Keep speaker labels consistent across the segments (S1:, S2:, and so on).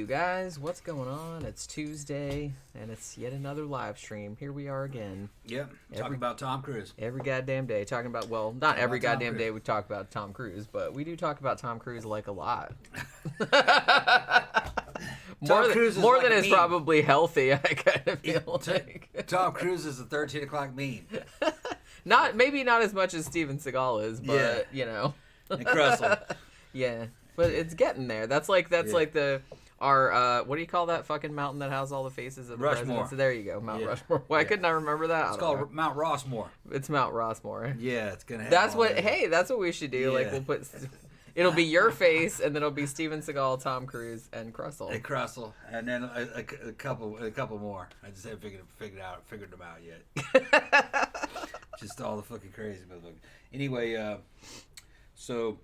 S1: guys, what's going on? It's Tuesday, and it's yet another live stream. Here we are again.
S2: Yep, talking about Tom Cruise.
S1: Every goddamn day, talking about, well, not every goddamn day we talk about Tom Cruise, but we do talk about Tom Cruise like a lot. more than is probably healthy, I kind of feel like.
S2: Tom Cruise is a 13 o'clock meme.
S1: Maybe not as much as Steven Seagal is, but, you know.
S2: And Russell.
S1: Yeah. But it's getting there. That's like our what do you call that fucking mountain that has all the faces of the presidents? So there you go, Mount Rushmore. Why couldn't I remember that?
S2: It's called Mount Rossmore.
S1: It's Mount Rossmore.
S2: Yeah, it's gonna.
S1: That's what we should do. Yeah. Like we'll put. It'll be your face, and then it'll be Steven Seagal, Tom Cruise, and Russell.
S2: And Russell, and then a couple more. I just haven't figured them out yet. Just all the fucking crazy motherfuckers. Anyway, so.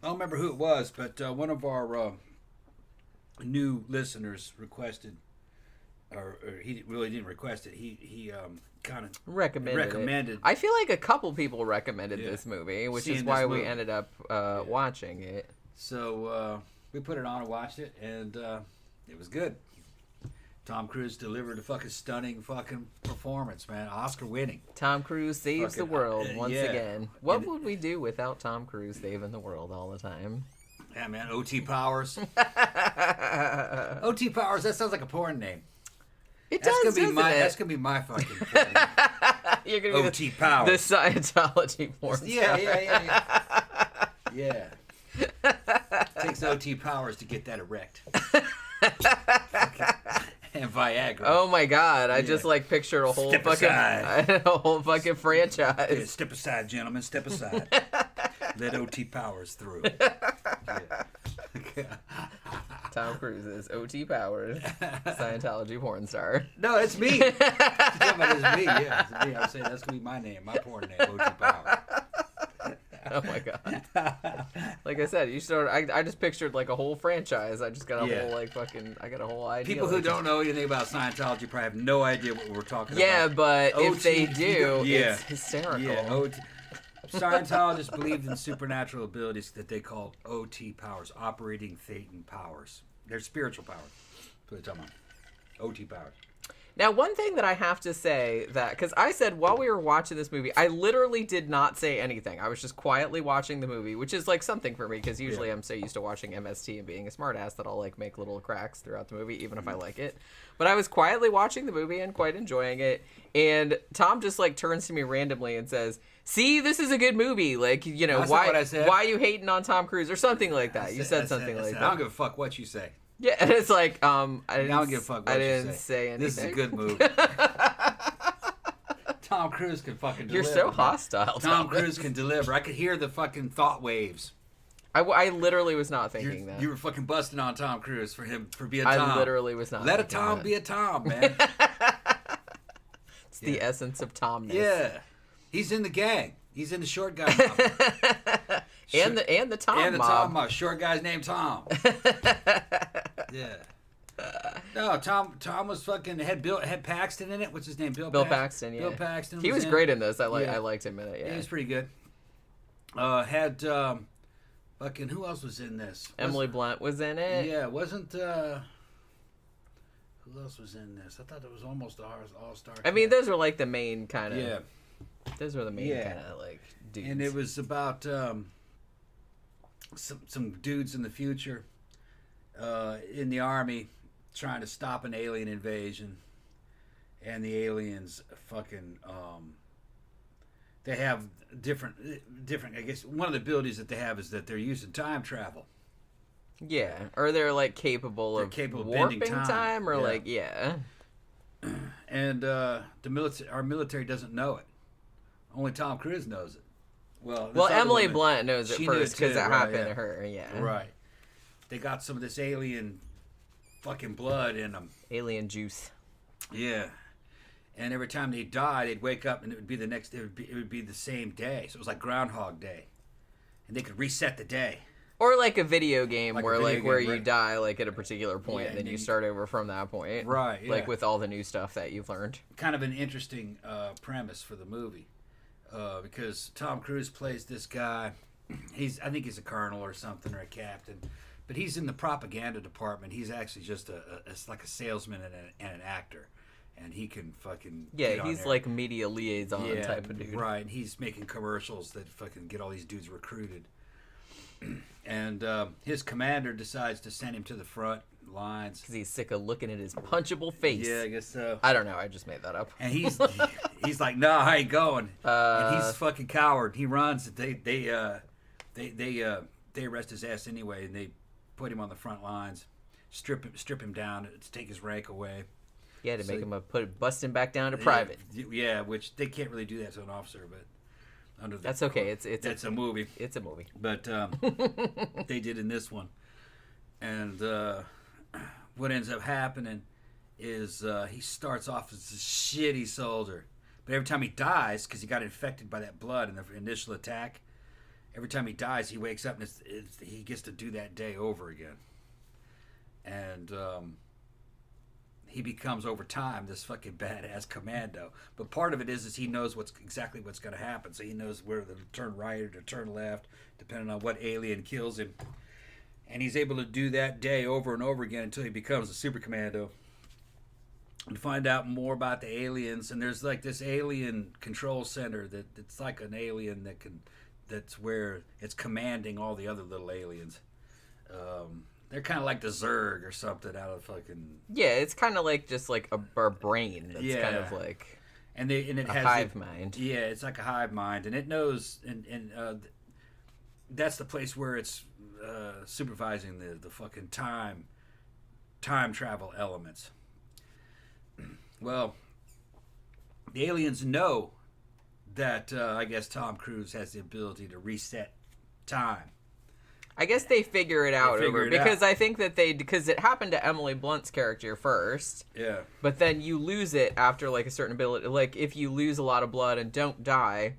S2: I don't remember who it was, but one of our new listeners requested, or he really didn't request it. He kind of recommended.
S1: I feel like a couple people recommended this movie, which is why we ended up watching it.
S2: So we put it on and watched it, and it was good. Tom Cruise delivered a fucking stunning fucking performance, man. Oscar winning.
S1: Tom Cruise saves the world once again. What would we do without Tom Cruise saving the world all the time?
S2: Yeah, man. O.T. Powers. O.T. Powers, that sounds like a porn name. That's gonna be my fucking porn name.
S1: You're gonna be
S2: O.T. Powers.
S1: The Scientology porn star.
S2: Yeah. Takes O.T. Powers to get that erect. And Viagra.
S1: Oh my God! I just pictured a whole fucking franchise.
S2: Yeah, step aside, gentlemen. Step aside. Let O.T. Powers through.
S1: Tom Cruise is O.T. Powers, Scientology porn star.
S2: No, it's me. It's me. Yeah, it's me. I was saying that's gonna be my name, my porn name, O.T. Powers.
S1: Oh my God! Like I said, I just pictured a whole franchise. I just got a whole I got a whole idea.
S2: People who don't know anything about Scientology probably have no idea what we're talking about.
S1: Yeah, but if they do, it's hysterical.
S2: Yeah, Scientologists believed in supernatural abilities that they called OT powers, operating Thetan powers. They're spiritual powers. That's what they're talking about. OT powers.
S1: Now, one thing that I have to say because I said while we were watching this movie, I literally did not say anything. I was just quietly watching the movie, which is something for me because usually I'm so used to watching MST and being a smartass that I'll make little cracks throughout the movie, even if I like it. But I was quietly watching the movie and quite enjoying it. And Tom just turns to me randomly and says, "See, this is a good movie. Why are you hating on Tom Cruise?" Or something like that. You said something like that.
S2: I don't give a fuck what you say.
S1: Yeah, and it's I
S2: don't give a fuck what you
S1: say anything.
S2: This is a good movie. Tom Cruise can fucking deliver.
S1: You're so hostile.
S2: Tom Cruise can deliver. I could hear the fucking thought waves.
S1: I literally was not thinking that.
S2: You were fucking busting on Tom Cruise for being Tom.
S1: I literally was not.
S2: Let a Tom be a Tom, man.
S1: It's the essence of Tomness.
S2: Yeah, he's in the gang. He's in the short guy mob.
S1: and the Tom mob.
S2: And the Tom mob. Short guy's named Tom. Yeah. No, Tom was fucking had Paxton in it. What's his name? Bill
S1: Paxton. Yeah.
S2: Bill Paxton.
S1: He was great in this. I liked him in it. Yeah.
S2: He was pretty good. Had fucking who else was in this?
S1: Emily Blunt was in it.
S2: Yeah, wasn't who else was in this? I thought it was almost all-star.
S1: I mean, those were the main kind of.
S2: Yeah.
S1: Those were the main kind of dudes.
S2: And it was about some dudes in the future in the army trying to stop an alien invasion, and the aliens fucking they have different. I guess one of the abilities that they have is that they're using time travel.
S1: Yeah, or they're capable of warping time or
S2: yeah. And our military doesn't know it. Only Tom Cruise knows it. Well,
S1: Emily Blunt knows it first because it happened to her. Yeah,
S2: right. They got some of this alien fucking blood in them.
S1: Alien juice.
S2: Yeah, and every time they die, they'd wake up and it would be the next. It would be the same day. So it was like Groundhog Day, and they could reset the day.
S1: Or a video game where you die at a particular point, and then you start over from that point.
S2: Right. Yeah.
S1: With all the new stuff that you've learned.
S2: Kind of an interesting premise for the movie. Because Tom Cruise plays this guy. I think he's a colonel or something, or a captain. but he's in the propaganda department. He's actually just it's like a salesman and an actor. And he can fucking
S1: he's like media liaison type of dude.
S2: Right, and he's making commercials that fucking get all these dudes recruited. And his commander decides to send him to the front lines.
S1: Because he's sick of looking at his punchable face.
S2: Yeah, I guess so.
S1: I don't know, I just made that up.
S2: And he's like, no, I ain't going. And he's a fucking coward. He runs. They arrest his ass anyway, and they put him on the front lines, strip him down, take his rank away.
S1: Yeah, to make him bust him back down to private.
S2: Yeah, which they can't really do that to an officer, but
S1: that's okay. It's
S2: a movie.
S1: It's a movie.
S2: But they did in this one, and what ends up happening is he starts off as a shitty soldier, but every time he dies, because he got infected by that blood in the initial attack, every time he dies, he wakes up and he gets to do that day over again, and he becomes over time this fucking badass commando. But part of it is he knows exactly what's going to happen. So he knows where to turn right or to turn left, depending on what alien kills him. And he's able to do that day over and over again until he becomes a super commando. And find out more about the aliens. And there's like this alien control center that's like an alien that's where it's commanding all the other little aliens. They're kind of like the Zerg or something out of fucking...
S1: Yeah, it's kind of like just like a brain that's kind of like
S2: and it
S1: a
S2: has
S1: hive mind.
S2: Yeah, it's like a hive mind. And it knows... And that's the place where it's supervising the fucking time travel elements. Well, the aliens know that, I guess, Tom Cruise has the ability to reset time.
S1: I guess they figure it out because I think that because it happened to Emily Blunt's character first.
S2: Yeah.
S1: But then you lose it after like a certain ability. Like if you lose a lot of blood and don't die,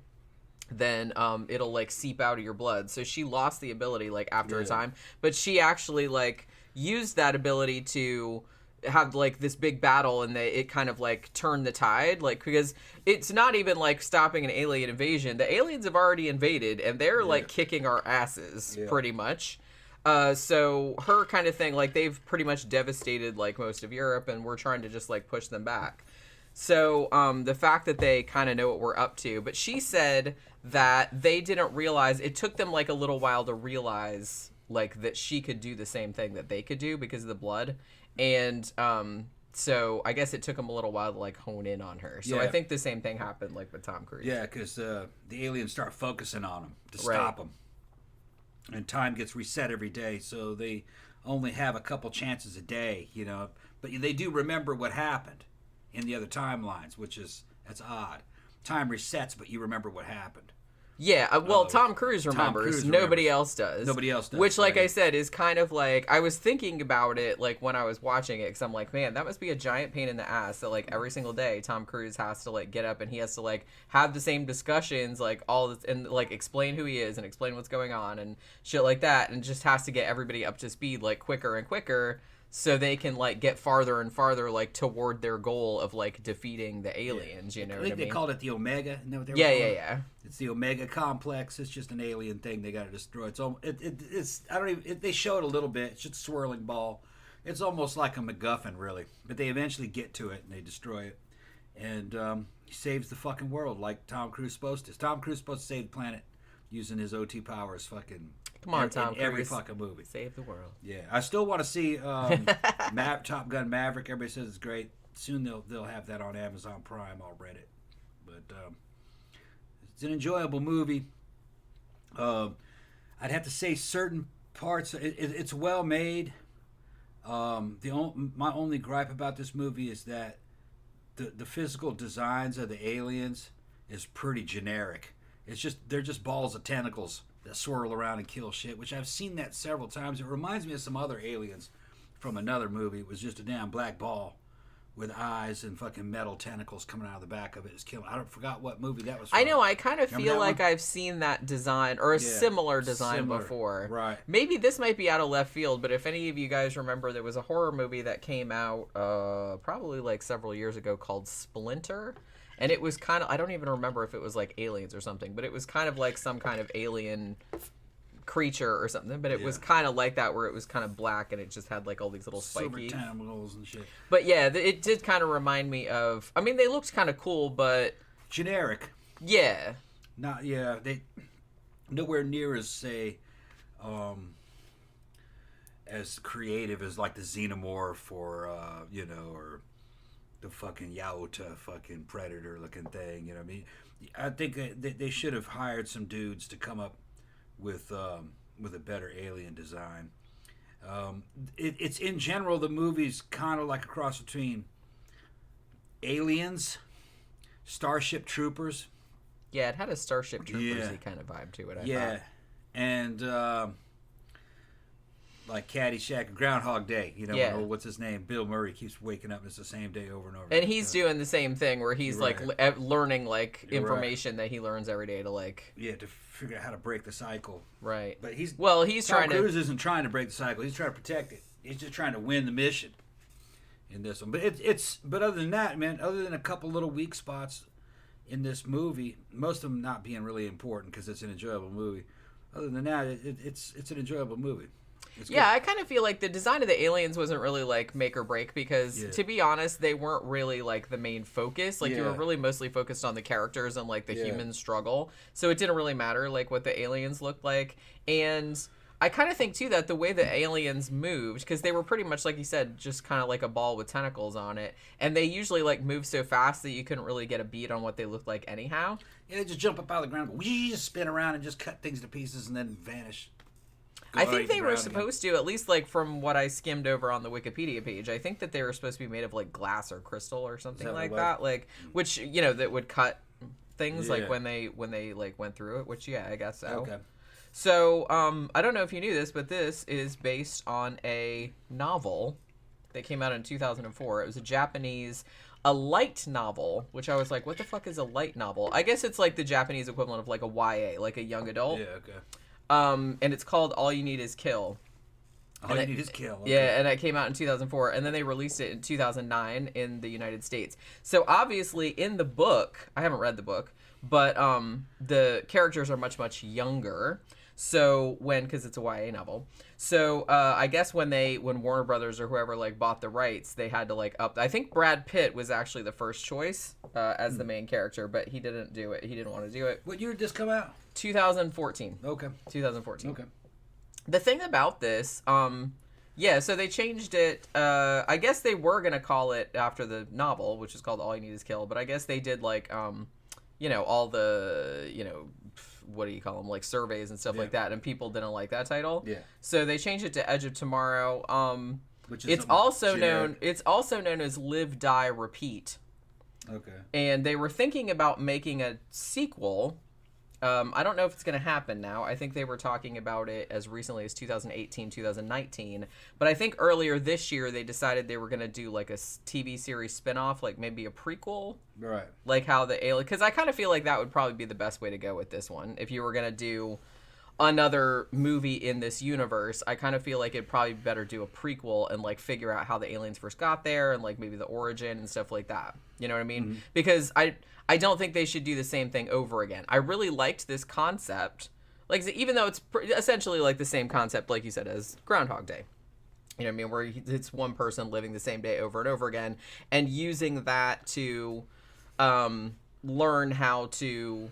S1: then it'll like seep out of your blood. So she lost the ability like after a time, but she actually like used that ability to have like this big battle, and it kind of like turned the tide, like because it's not even like stopping an alien invasion. The aliens have already invaded and they're like kicking our asses pretty much. So her kind of thing, like they've pretty much devastated like most of Europe, and we're trying to just like push them back. So the fact that they kind of know what we're up to, but she said that they didn't realize, it took them like a little while to realize like that she could do the same thing that they could do because of the blood. And so I guess it took them a little while to like hone in on her. So I think the same thing happened like with Tom Cruise.
S2: Yeah, because the aliens start focusing on him to stop him, and time gets reset every day. So they only have a couple chances a day, you know. But they do remember what happened in the other timelines, that's odd. Time resets, but you remember what happened.
S1: Yeah, well, Tom Cruise remembers. Nobody else does.
S2: Nobody else does.
S1: Which, like I said, is kind of like... I was thinking about it, like, when I was watching it, because I'm like, man, that must be a giant pain in the ass that, like, every single day Tom Cruise has to, like, get up and he has to, like, have the same discussions, like, and, like, explain who he is and explain what's going on and shit like that, and just has to get everybody up to speed, like, quicker and quicker, so they can, like, get farther and farther, like, toward their goal of, like, defeating the aliens, you know what I mean?
S2: I think they called it the Omega. Isn't that what they were
S1: calling it?
S2: It's the Omega complex. It's just an alien thing they got to destroy. It's I don't even... they show it a little bit. It's just a swirling ball. It's almost like a MacGuffin, really. But they eventually get to it, and they destroy it. And he saves the fucking world like Tom Cruise is supposed to. Tom Cruise is supposed to save the planet using his OT powers fucking...
S1: Come on, Tom Cruise.
S2: Every fucking movie.
S1: Save the world.
S2: Yeah. I still want to see Top Gun Maverick. Everybody says it's great. Soon they'll have that on Amazon Prime. I'll rent it. But it's an enjoyable movie. I'd have to say certain parts. It's well made. My only gripe about this movie is that the physical designs of the aliens is pretty generic. They're just balls of tentacles that swirl around and kill shit, which I've seen that several times. It reminds me of some other aliens from another movie. It was just a damn black ball with eyes and fucking metal tentacles coming out of the back of it. It's killing. I forgot what movie that was from.
S1: I know, I kind of feel like I've seen that design, or a similar design before.
S2: Right.
S1: Maybe this might be out of left field, but if any of you guys remember, there was a horror movie that came out probably like several years ago called Splinter. And it was kind of, I don't even remember if it was like aliens or something, but it was kind of like some kind of alien creature or something, but it was kind of like that, where it was kind of black and it just had like all these little spiky
S2: silver tentacles and shit.
S1: But yeah, it did kind of remind me of. I mean, they looked kind of cool, but
S2: generic.
S1: Yeah.
S2: Not they nowhere near as say as creative as like the xenomorph or or the fucking Yaota fucking predator looking thing. You know what I mean? I think they should have hired some dudes to come up with a better alien design. It's in general, the movie's kind of like a cross between Aliens, Starship Troopers.
S1: Yeah, it had a Starship Troopers-y kind of vibe to it, I thought.
S2: And like Caddyshack and Groundhog Day. What's his name? Bill Murray keeps waking up and it's the same day over and over.
S1: And he's doing the same thing where he's learning information that he learns every day to
S2: to figure out how to break the cycle.
S1: Right.
S2: But
S1: Tom
S2: trying Cruise isn't trying to break the cycle. He's trying to protect it. He's just trying to win the mission in this one. But other than that, man, other than a couple little weak spots in this movie, most of them not being really important because it's an enjoyable movie. Other than that, it's an enjoyable movie.
S1: Yeah, I kind of feel like the design of the aliens wasn't really like make or break because, to be honest, they weren't really like the main focus. Like you were really mostly focused on the characters and like the human struggle. So it didn't really matter like what the aliens looked like. And I kind of think too that the way the aliens moved, because they were pretty much like you said, just kind of like a ball with tentacles on it, and they usually like move so fast that you couldn't really get a beat on what they looked like anyhow.
S2: Yeah, they just jump up out of the ground, we just spin around and just cut things to pieces and then vanish.
S1: I think they were supposed to, at least like from what I skimmed over on the Wikipedia page, I think that they were supposed to be made of like glass or crystal or something like that, like which that would cut things like when they like went through it. Which I guess so.
S2: Okay.
S1: So I don't know if you knew this, but this is based on a novel that came out in 2004. It was a light novel, which I was like, what the fuck is a light novel? I guess it's like the Japanese equivalent of like a YA, like a young adult.
S2: Yeah. Okay.
S1: And it's called All You Need Is Kill.
S2: All You Need Is Kill. Okay.
S1: Yeah, and it came out in 2004, and then they released it in 2009 in the United States. So obviously in the book, I haven't read the book, but the characters are much, much younger. So because it's a YA novel. So I guess when Warner Brothers or whoever like bought the rights, they had to like up. I think Brad Pitt was actually the first choice as the main character, but he didn't do it. He didn't want to do it.
S2: What year did this come out?
S1: 2014.
S2: Okay.
S1: 2014.
S2: Okay.
S1: The thing about this, so they changed it. I guess they were gonna call it after the novel, which is called All You Need Is Kill, but I guess they did like, all the, what do you call them, like surveys and stuff like that, and people didn't like that title.
S2: Yeah.
S1: So they changed it to Edge of Tomorrow.
S2: Which is
S1: it's also known as Live, Die, Repeat.
S2: Okay. And
S1: they were thinking about making a sequel. I don't know if it's going to happen now. I think they were talking about it as recently as 2018, 2019. But I think earlier this year they decided they were going to do like a TV series spinoff, like maybe a prequel.
S2: Right.
S1: Like how the alien... Because I kind of feel like that would probably be the best way to go with this one. If you were going to do another movie in this universe, I kind of feel like it'd probably be better do a prequel and like figure out how the aliens first got there and like maybe the origin and stuff like that. You know what I mean? Mm-hmm. Because I don't think they should do the same thing over again. I really liked this concept, like even though it's essentially like the same concept, like you said, as Groundhog Day. You know what I mean? Where it's one person living the same day over and over again, and using that to learn how to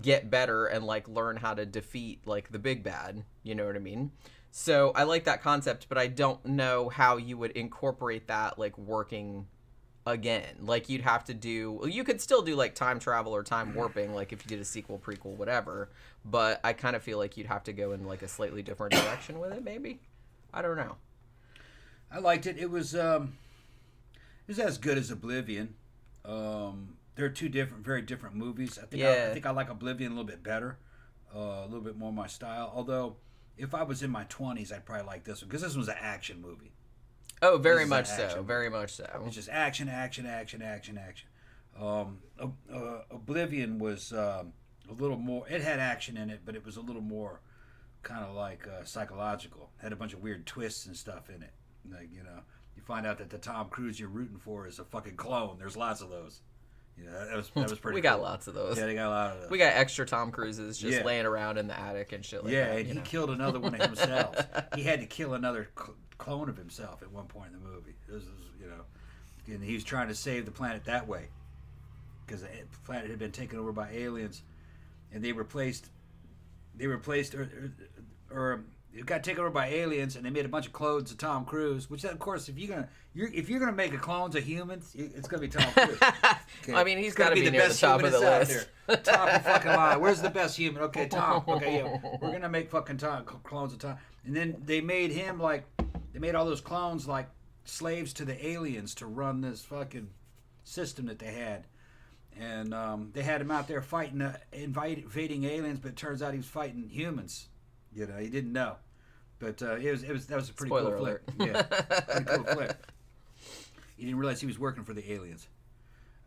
S1: get better and like learn how to defeat like the big bad. You know what I mean? So I like that concept, but I don't know how you would incorporate that like working again. Like you could still do like time travel or time warping, like if you did a sequel, prequel, whatever, but I kind of feel like you'd have to go in like a slightly different direction with it, maybe. I don't know.
S2: I liked it. It was as good as Oblivion. They're two very different movies. I think I like Oblivion a little bit better, a little bit more my style. Although if I was in my 20s, I'd probably like this one because this one's an action movie.
S1: Oh, very much so. Very much so.
S2: It's just action. Oblivion was a little more. It had action in it, but it was a little more kind of like psychological. Had a bunch of weird twists and stuff in it. Like you find out that the Tom Cruise you're rooting for is a fucking clone. There's lots of those. Yeah, that was pretty.
S1: We got lots of those.
S2: Yeah, they got a lot of those.
S1: We got extra Tom Cruises just laying around in the attic and shit like that.
S2: Yeah, and he killed another one of himself. He had to kill another clone of himself at one point in the movie. This is, and he was trying to save the planet that way because the planet had been taken over by aliens, and they replaced or it got taken over by aliens, and they made a bunch of clones of Tom Cruise. Which, of course, if you're gonna make a clones of humans, it's gonna be Tom Cruise. Okay.
S1: I mean, he's got to be near the top of the list.
S2: Top of fucking line. Where's the best human? Okay, Tom. Okay, yeah, we're gonna make fucking clones of Tom. And then they made him they made all those clones like slaves to the aliens to run this fucking system that they had. And they had him out there fighting, invading aliens, but it turns out he was fighting humans. He didn't know. But that was a pretty
S1: Spoiler
S2: cool
S1: alert.
S2: flick. Yeah, pretty cool flick. He didn't realize he was working for the aliens.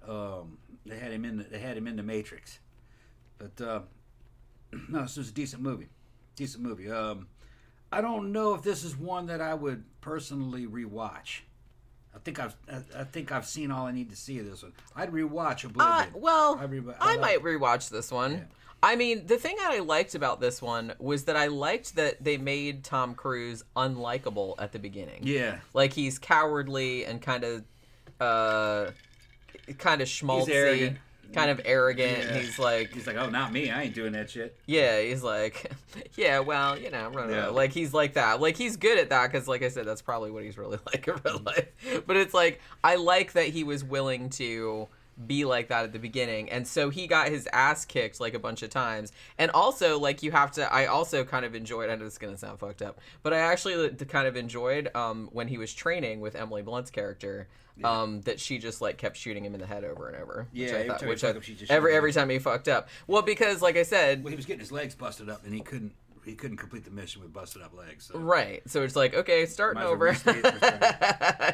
S2: They had him in the Matrix. But no, this was a decent movie. I don't know if this is one that I would personally rewatch. I think I've seen all I need to see of this one. I'd rewatch Oblivion.
S1: I might rewatch this one.
S2: Yeah.
S1: I mean, the thing that I liked about this one was that I liked that they made Tom Cruise unlikable at the beginning.
S2: Yeah.
S1: Like, he's cowardly and kind of schmaltzy.
S2: He's arrogant.
S1: Kind of arrogant.
S2: Yeah.
S1: He's like,
S2: oh, not me. I ain't doing that shit.
S1: Yeah, he's like, yeah, well, like, he's like that. Like, he's good at that because, like I said, that's probably what he's really like in real life. But it's like, I like that he was willing to be like that at the beginning, and so he got his ass kicked like a bunch of times. And also, like, I also kind of enjoyed, I know this is gonna sound fucked up, but I actually kind of enjoyed when he was training with Emily Blunt's character, that she just like kept shooting him in the head over and over. Every time he fucked up. Well, because like I said,
S2: he was getting his legs busted up and he couldn't complete the mission with busted up legs. So.
S1: Right. So it's like, okay, starting over.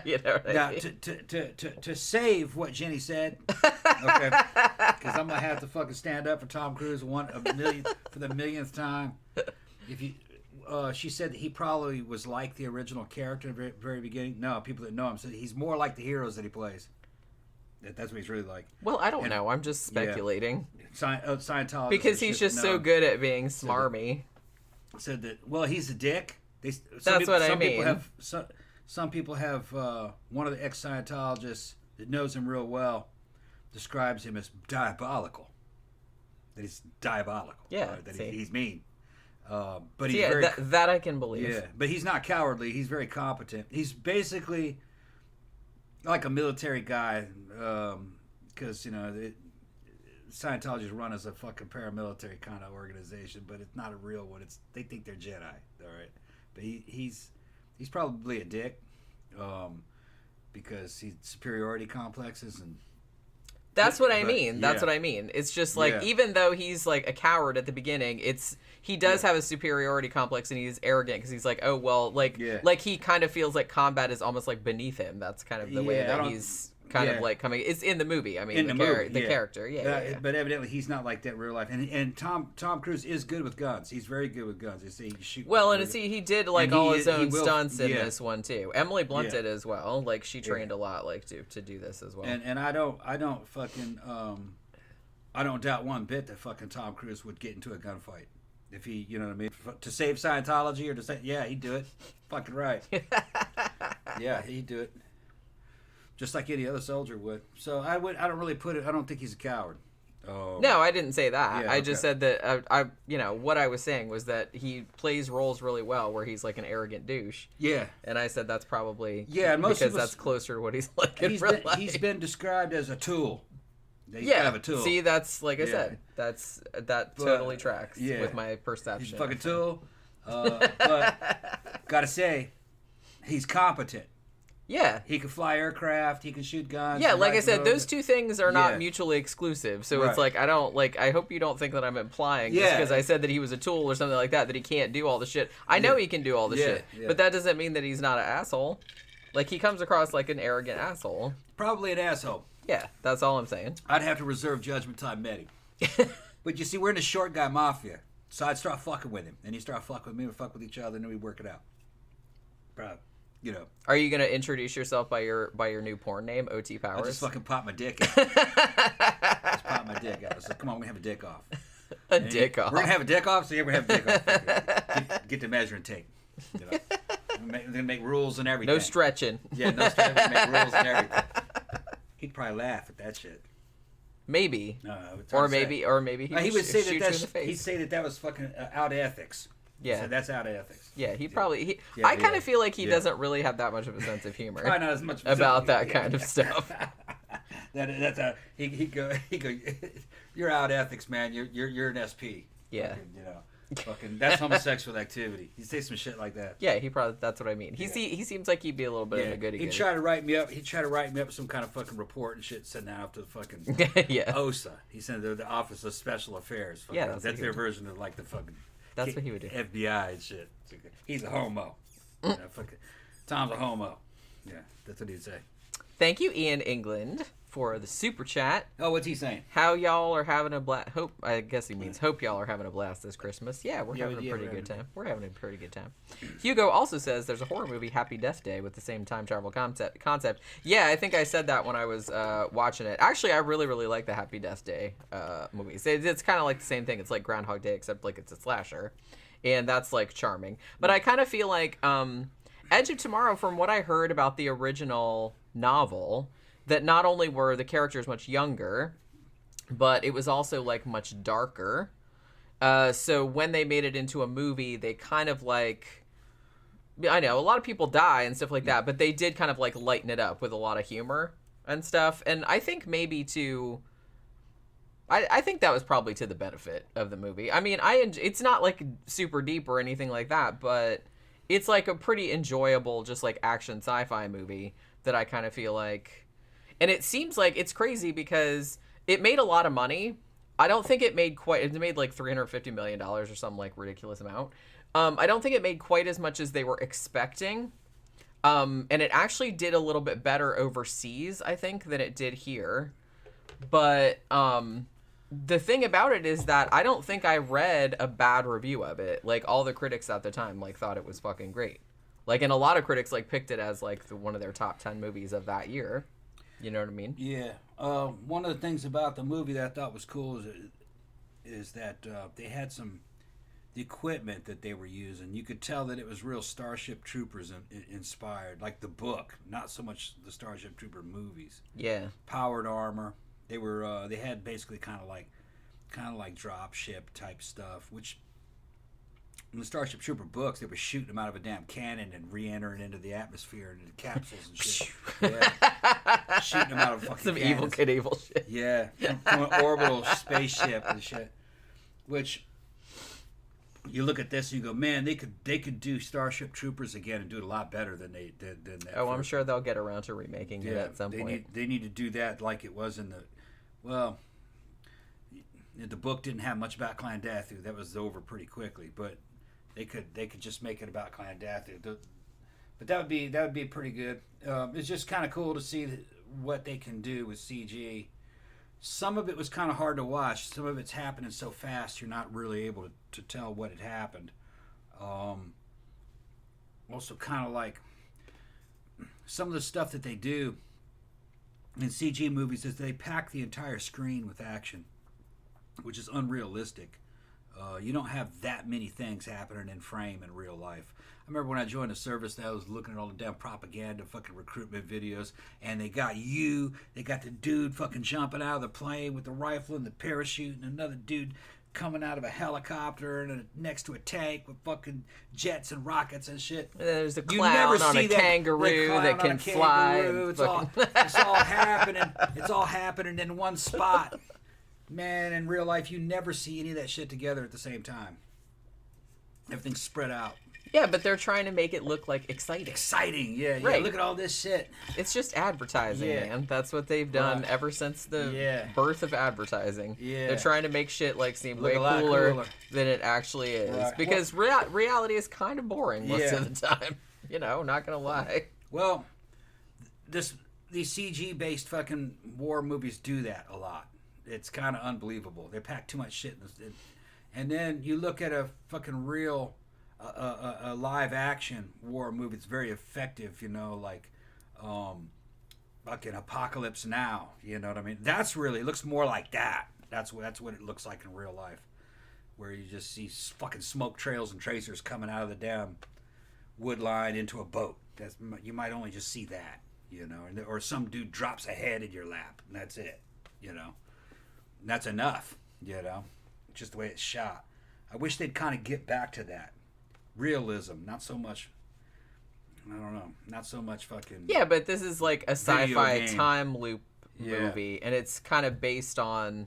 S1: You know what
S2: now,
S1: I mean?
S2: to save what Jenny said, okay, because I'm gonna have to fucking stand up for Tom Cruise for the millionth time. If you, she said that he probably was like the original character at the very beginning. No, people that know him said he's more like the heroes that he plays. That's what he's really like.
S1: Well, I don't know. I'm just speculating.
S2: Yeah. Scientology.
S1: Because he's just so good at being smarmy.
S2: Said that. Well, he's a dick. Some people have one of the ex-Scientologists that knows him real well describes him as diabolical. That he's diabolical.
S1: Yeah.
S2: That he's mean. But he's
S1: that I can believe.
S2: Yeah, but he's not cowardly. He's very competent. He's basically like a military guy, because Scientology is run as a fucking paramilitary kind of organization, but it's not a real one. They think they're Jedi, all right. But he's probably a dick, because he's superiority complexes and.
S1: That's what I mean. That's what I mean. It's just like, even though he's like a coward at the beginning, he does have a superiority complex and he's arrogant because he's like, oh, well, like he kind of feels like combat is almost like beneath him. That's kind of the way that he's kind of like coming. It's in the movie. I mean, the character. Yeah.
S2: But evidently he's not like that in real life. And Tom Cruise is good with guns. He's very good with guns. He can shoot.
S1: Well, and he did like all his own stunts in this one too. Emily Blunt did as well. Like she trained a lot, like to do this as well.
S2: And I don't fucking I don't doubt one bit that fucking Tom Cruise would get into a gunfight if he, you know what I mean, to save Scientology or to say, yeah, he'd do it. Fucking right. Yeah, he'd do it. Just like any other soldier would. So I don't really put it. I don't think he's a coward.
S1: No, I didn't say that.
S2: Yeah,
S1: I just said that what I was saying was that he plays roles really well where he's like an arrogant douche.
S2: Yeah.
S1: And I said that's probably
S2: and most
S1: because
S2: of us,
S1: that's closer to what he's like in real life.
S2: He's been described as a tool. He's
S1: kind
S2: of a tool.
S1: See, that's like I said. That totally tracks with my perception.
S2: He's a fucking tool. But gotta say, he's competent.
S1: Yeah.
S2: He can fly aircraft, he can shoot guns.
S1: Yeah, like I said, those two things are not mutually exclusive. So it's like, I hope you don't think that I'm implying just because I said that he was a tool or something like that he can't do all the shit. I know he can do all the shit, but that doesn't mean that he's not an asshole. Like, he comes across like an arrogant asshole.
S2: Probably an asshole.
S1: Yeah, that's all I'm saying.
S2: I'd have to reserve judgment till I met him. But you see, we're in the short guy mafia. So I'd start fucking with him. And he'd start fucking with me, we'd fuck with each other, and then we'd work it out. Bro. you know.
S1: Are you gonna introduce yourself by your new porn name, OT Powers?
S2: I just fucking pop my dick out. Just pop my dick out. So come on, we're gonna have a dick off.
S1: Dick off.
S2: We're gonna have a dick off, so yeah, we're gonna have a dick off. Get the measuring tape. You know? We're gonna make rules and everything.
S1: No stretching.
S2: Yeah, no stretching. Make rules and everything. He'd probably laugh at that shit.
S1: Maybe. Or maybe he would
S2: say
S1: shoot you in the face.
S2: He'd say that was fucking out of ethics.
S1: Yeah,
S2: so that's out of ethics.
S1: Yeah, I kind of feel like he doesn't really have that much of a sense of humor.
S2: Probably not as much
S1: about that kind of stuff.
S2: He go. You're out of ethics, man. You're an SP.
S1: Yeah.
S2: Fucking, you know. Fucking, that's homosexual activity. He say some shit like that.
S1: Yeah, that's what I mean. He seems like he'd be a little bit of a goody.
S2: He'd try to write me up. He'd try to write me up some kind of fucking report and shit, send that off to the fucking OSA. He sent it to the Office of Special Affairs. Fucking,
S1: yeah,
S2: that's their version of like the fucking.
S1: That's what he would do.
S2: FBI and shit. He's a homo. You know, fucking, Tom's a homo. Yeah, that's what he'd say.
S1: Thank you, Ian England, for the super chat.
S2: Oh, what's he saying?
S1: How y'all are having a blast? I guess he means hope y'all are having a blast this Christmas. Yeah, we're having a pretty good time. We're having a pretty good time. Hugo also says there's a horror movie, Happy Death Day, with the same time travel concept. Yeah, I think I said that when I was watching it. Actually, I really, really like the Happy Death Day movies. It's kind of like the same thing. It's like Groundhog Day, except like it's a slasher. And that's like charming. But I kind of feel like Edge of Tomorrow, from what I heard about the original novel, that not only were the characters much younger, but it was also like much darker. So when they made it into a movie, they kind of like, I know a lot of people die and stuff like that, but they did kind of like lighten it up with a lot of humor and stuff. And I think maybe I think that was probably to the benefit of the movie. I mean, it's not like super deep or anything like that, but it's like a pretty enjoyable, just like action sci-fi movie that I kind of feel like. And it seems like it's crazy because it made a lot of money. I don't think it made like $350 million or some like ridiculous amount. I don't think it made quite as much as they were expecting. And it actually did a little bit better overseas, I think, than it did here. But the thing about it is that I don't think I read a bad review of it. Like, all the critics at the time like thought it was fucking great. Like, and a lot of critics like picked it as like one of their top 10 movies of that year. You know what I mean?
S2: Yeah. One of the things about the movie that I thought was cool is that they had the equipment that they were using. You could tell that it was real Starship Troopers inspired, like the book, not so much the Starship Trooper movies.
S1: Yeah.
S2: Powered armor. They had basically kind of like drop ship type stuff, which in the Starship Trooper books, they were shooting them out of a damn cannon and re-entering into the atmosphere and into capsules and shit. Yeah. Shooting them out of fucking
S1: some
S2: cannons.
S1: evil shit.
S2: Yeah. From an orbital spaceship and shit. Which, you look at this and you go, man, they could do Starship Troopers again and do it a lot better than they did than that.
S1: Oh, I'm sure they'll get around to remaking it at some point.
S2: They need to do that like it was in the book didn't have much about Clondathu. That was over pretty quickly, but they could just make it about Clondathu. But that would be pretty good. It's just kind of cool to see what they can do with CG. Some of it was kind of hard to watch. Some of it's happening so fast you're not really able to tell what had happened. Also, kind of like some of the stuff that they do in CG movies is they pack the entire screen with action, which is unrealistic. You don't have that many things happening in frame in real life. I remember when I joined the service, I was looking at all the damn propaganda, fucking recruitment videos, and they got the dude fucking jumping out of the plane with the rifle and the parachute, and another dude coming out of a helicopter and next to a tank with fucking jets and rockets and shit.
S1: And there's a clown on a kangaroo that can fly.
S2: It's all happening. It's all happening in one spot. Man, in real life, you never see any of that shit together at the same time. Everything's spread out.
S1: Yeah, but they're trying to make it look like exciting.
S2: Exciting, yeah.
S1: Right.
S2: Look at all this shit.
S1: It's just advertising, man. That's what they've done ever since the birth of advertising.
S2: Yeah.
S1: They're trying to make shit like seem way cooler than it actually is. Right. Because reality is kind of boring most of the time. You know, not gonna lie.
S2: Well, these CG-based fucking war movies do that a lot. It's kind of unbelievable. They pack too much shit in this. And then you look at a fucking real a live action war movie that's very effective, like fucking Apocalypse Now, you know what I mean? That's really, it looks more like that. That's what it looks like in real life, where you just see fucking smoke trails and tracers coming out of the damn wood line into a boat. You might only just see that, or some dude drops a head in your lap, and that's it, And that's enough, just the way it's shot. I wish they'd kind of get back to that realism, not so much. I don't know, not so much fucking.
S1: Yeah, but this is like a sci-fi time loop movie, and it's kind of based on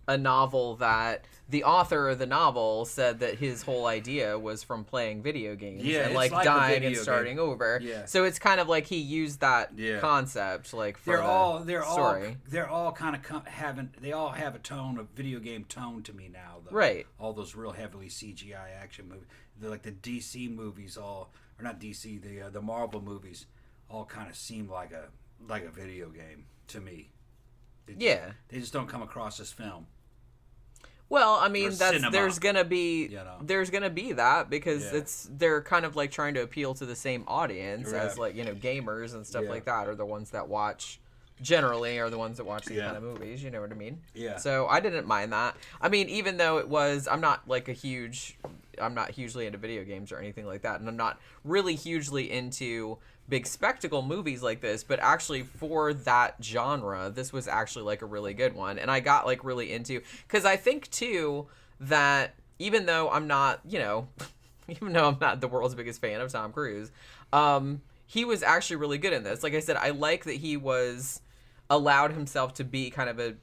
S1: a novel that the author of the novel said that his whole idea was from playing video games and like dying and starting over. Yeah. So it's kind of like he used that concept, like for
S2: they're all kind of they all have a tone of video game tone to me now, though.
S1: Right.
S2: All those real heavily CGI action movies, they're like the DC movies, or not DC, the Marvel movies, all kind of seem like a video game to me. They just don't come across as film.
S1: Well, I mean, there's gonna be that because they're kind of like trying to appeal to the same audience as like gamers and stuff like that, or the ones that watch generally are the ones that watch these kind of movies. You know what I mean? Yeah. So I didn't mind that. I mean, even though I'm not hugely into video games or anything like that, and I'm not really hugely into big spectacle movies like this, but actually for that genre, this was actually like a really good one. And I got like really into, because I think too that even though I'm not the world's biggest fan of Tom Cruise, he was actually really good in this. Like I said, I like that he was allowed himself to be kind of a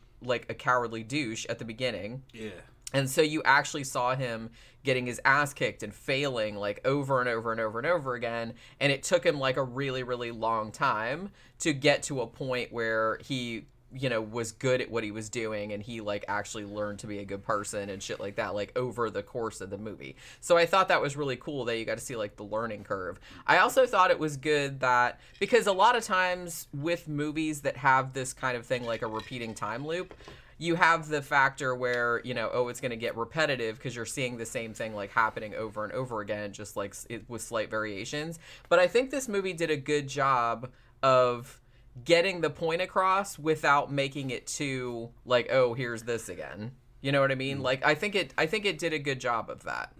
S1: cowardly douche at the beginning. Yeah. And so you actually saw him getting his ass kicked and failing like over and over and over and over again. And it took him like a really, really long time to get to a point where he, was good at what he was doing, and he like actually learned to be a good person and shit like that, like over the course of the movie. So I thought that was really cool that you got to see like the learning curve. I also thought it was good that, because a lot of times with movies that have this kind of thing, like a repeating time loop, you have the factor where, it's going to get repetitive because you're seeing the same thing like happening over and over again, just like with slight variations. But I think this movie did a good job of getting the point across without making it too like, oh, here's this again. You know what I mean? Like, I think it did a good job of that.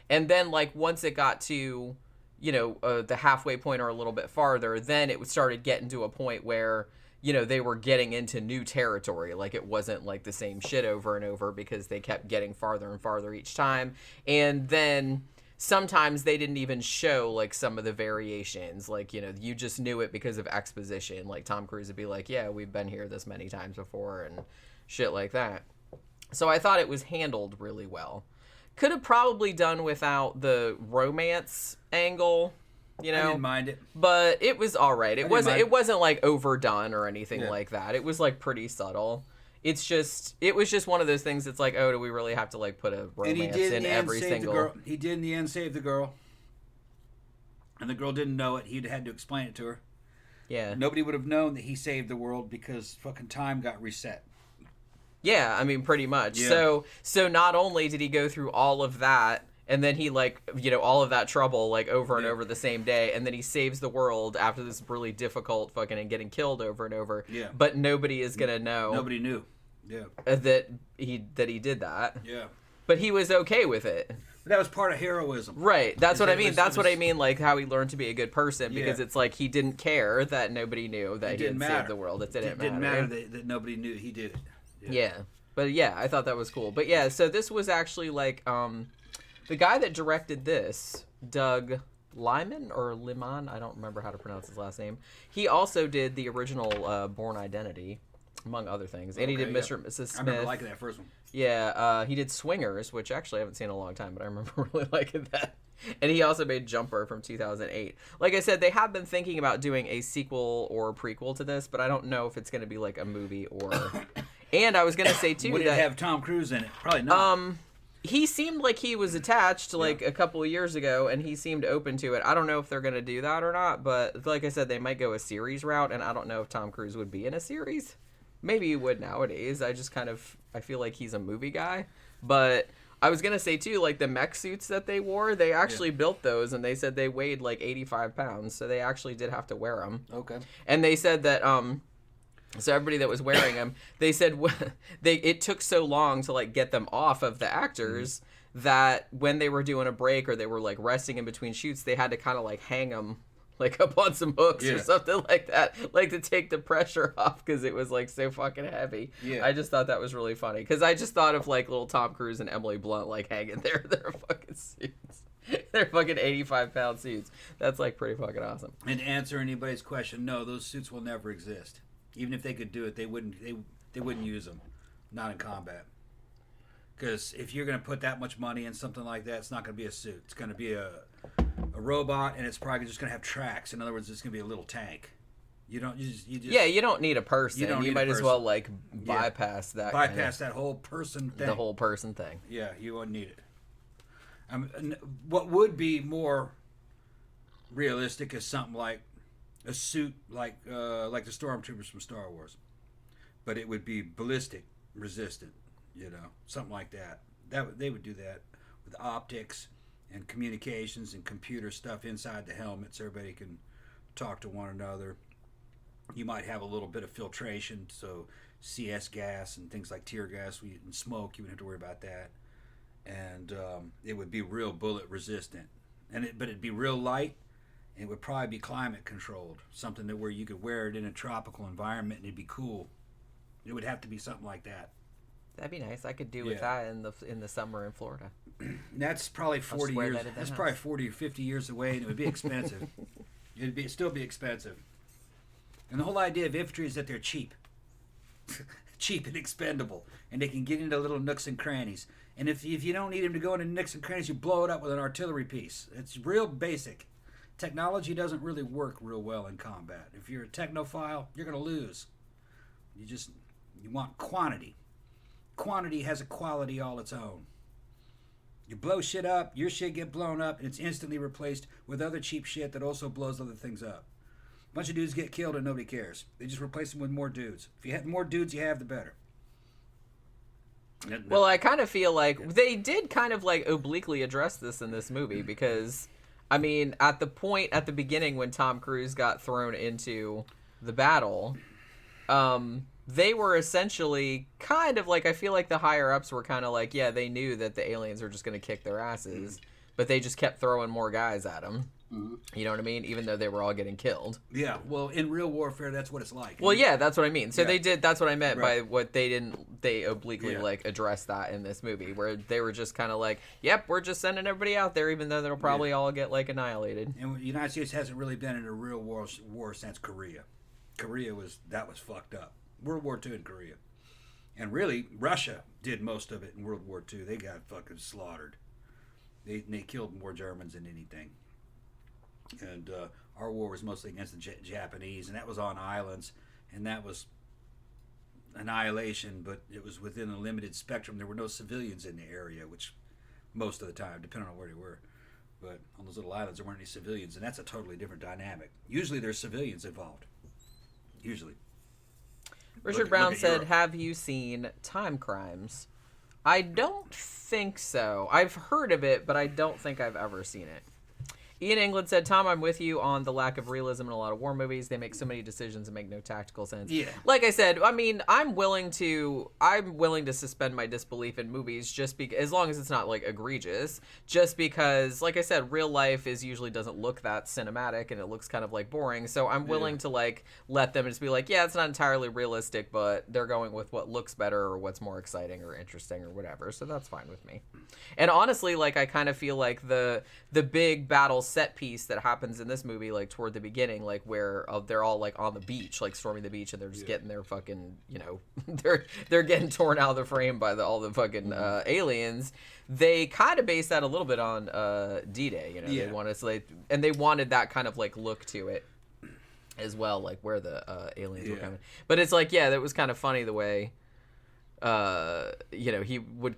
S1: And then like once it got to, the halfway point or a little bit farther, then it started getting to a point where, they were getting into new territory. Like, it wasn't like the same shit over and over because they kept getting farther and farther each time. And then sometimes they didn't even show like some of the variations. Like, you just knew it because of exposition. Like Tom Cruise would be like, yeah, we've been here this many times before and shit like that. So I thought it was handled really well. Could have probably done without the romance angle. I
S2: didn't mind it,
S1: but it was all right. It wasn't like overdone or anything like that. It was like pretty subtle. It was just one of those things that's like, oh, do we really have to like put a romance in every single?
S2: He did in the end save the girl, and the girl didn't know it. He'd had to explain it to her. Yeah. Nobody would have known that he saved the world because fucking time got reset.
S1: Yeah, I mean, pretty much. Yeah. So not only did he go through all of that, and then he, like, all of that trouble, like, over and over the same day, and then he saves the world after this really difficult fucking and getting killed over and over. Yeah. But nobody is gonna know.
S2: Nobody knew. Yeah.
S1: That he did that. Yeah. But he was okay with it.
S2: That was part of heroism.
S1: Right. That's what I mean. That's what I mean, like, how he learned to be a good person, because it's like he didn't care that nobody knew that he had saved the world. It didn't matter
S2: that nobody knew he did it.
S1: Yeah. But, yeah, I thought that was cool. But, yeah, so this was actually, like, the guy that directed this, Doug Liman, or Liman, I don't remember how to pronounce his last name. He also did the original Bourne Identity, among other things. And he did Mr. and Mrs. Smith. I
S2: remember liking that first one.
S1: Yeah, he did Swingers, which actually I haven't seen in a long time, but I remember really liking that. And he also made Jumper from 2008. Like I said, they have been thinking about doing a sequel or prequel to this, but I don't know if it's going to be like a movie or... And I was going to say, too,
S2: would it have Tom Cruise in it? Probably not.
S1: He seemed like he was attached like a couple of years ago, and he seemed open to it. I don't know if they're going to do that or not, but like I said, they might go a series route, and I don't know if Tom Cruise would be in a series. Maybe he would nowadays. I feel like he's a movie guy. But I was gonna say too, like the mech suits that they wore, they actually built those, and they said they weighed like 85 pounds, so they actually did have to wear them.
S2: Okay.
S1: And they said that so everybody that was wearing them, they said it took so long to like get them off of the actors that when they were doing a break or they were like resting in between shoots, they had to kind of like hang them like up on some hooks or something like that, like to take the pressure off because it was like so fucking heavy. Yeah. I just thought that was really funny because I just thought of like little Tom Cruise and Emily Blunt like hanging their fucking suits. They're fucking 85-pound suits. That's like pretty fucking awesome.
S2: And to answer anybody's question, no, those suits will never exist. Even if they could do it, they wouldn't use them. Not in combat. Because if you're going to put that much money in something like that, it's not going to be a suit. It's going to be a robot, and it's probably just going to have tracks. In other words, it's going to be a little tank. You just
S1: you don't need a person. You might as well like bypass that.
S2: Bypass that whole person thing.
S1: The whole person thing.
S2: Yeah, you won't need it. What would be more realistic is something like a suit like the stormtroopers from Star Wars, but it would be ballistic resistant. Something like that. They would do that with optics and communications and computer stuff inside the helmet so everybody can talk to one another. You might have a little bit of filtration, so CS gas and things like tear gas and smoke, you wouldn't have to worry about that. And it would be real bullet resistant. But it'd be real light, and it would probably be climate controlled, something that where you could wear it in a tropical environment and it'd be cool. It would have to be something like that.
S1: That'd be nice. I could do with that in the summer in Florida.
S2: That's probably 40 years. That's probably 40 or 50 years away, and it would be expensive. It'd still be expensive. And the whole idea of infantry is that they're cheap, cheap and expendable, and they can get into little nooks and crannies. And if you don't need them to go into nooks and crannies, you blow it up with an artillery piece. It's real basic. Technology doesn't really work real well in combat. If you're a technophile, you're going to lose. You want quantity. Quantity has a quality all its own. You blow shit up, your shit get blown up, and it's instantly replaced with other cheap shit that also blows other things up. A bunch of dudes get killed and nobody cares. They just replace them with more dudes. If you have more dudes you have, the better.
S1: Well, I kind of feel like they did kind of like obliquely address this in this movie because, I mean, at the beginning when Tom Cruise got thrown into the battle, they were essentially kind of like, I feel like the higher ups were kind of like, yeah, they knew that the aliens were just going to kick their asses, but they just kept throwing more guys at them. Mm-hmm. You know what I mean? Even though they were all getting killed.
S2: Yeah, well, in real warfare, that's what it's like.
S1: Well, yeah, that's what I mean. So they did, that's what I meant by what they obliquely like addressed that in this movie, where they were just kind of like, yep, we're just sending everybody out there, even though they'll probably all get like annihilated.
S2: And the United States hasn't really been in a real war since Korea. Korea was fucked up. World War II in Korea. And really, Russia did most of it in World War II. They got fucking slaughtered. They killed more Germans than anything. And our war was mostly against the Japanese, and that was on islands, and that was annihilation, but it was within a limited spectrum. There were no civilians in the area, which most of the time, depending on where they were. But on those little islands, there weren't any civilians, and that's a totally different dynamic. Usually there's civilians involved. Usually.
S1: Richard Brown said, have you seen Time Crimes? I don't think so. I've heard of it, but I don't think I've ever seen it. Ian England said, Tom, I'm with you on the lack of realism in a lot of war movies. They make so many decisions and make no tactical sense.
S2: Yeah.
S1: Like I said, I mean, I'm willing to suspend my disbelief in movies just because, as long as it's not like egregious, just because, like I said, real life usually doesn't look that cinematic and it looks kind of like boring. So I'm willing to like let them just be like, yeah, it's not entirely realistic, but they're going with what looks better or what's more exciting or interesting or whatever. So that's fine with me. And honestly, like I kind of feel like the big battle set piece that happens in this movie, like toward the beginning, like where they're all like on the beach, like storming the beach, and they're just getting their fucking, you know, they're getting torn out of the frame by all the fucking aliens. They kind of based that a little bit on D-Day, you know. They wanted to, like, and they wanted that kind of like look to it as well, like where the aliens were coming. But it's like, that was kind of funny the way you know, he would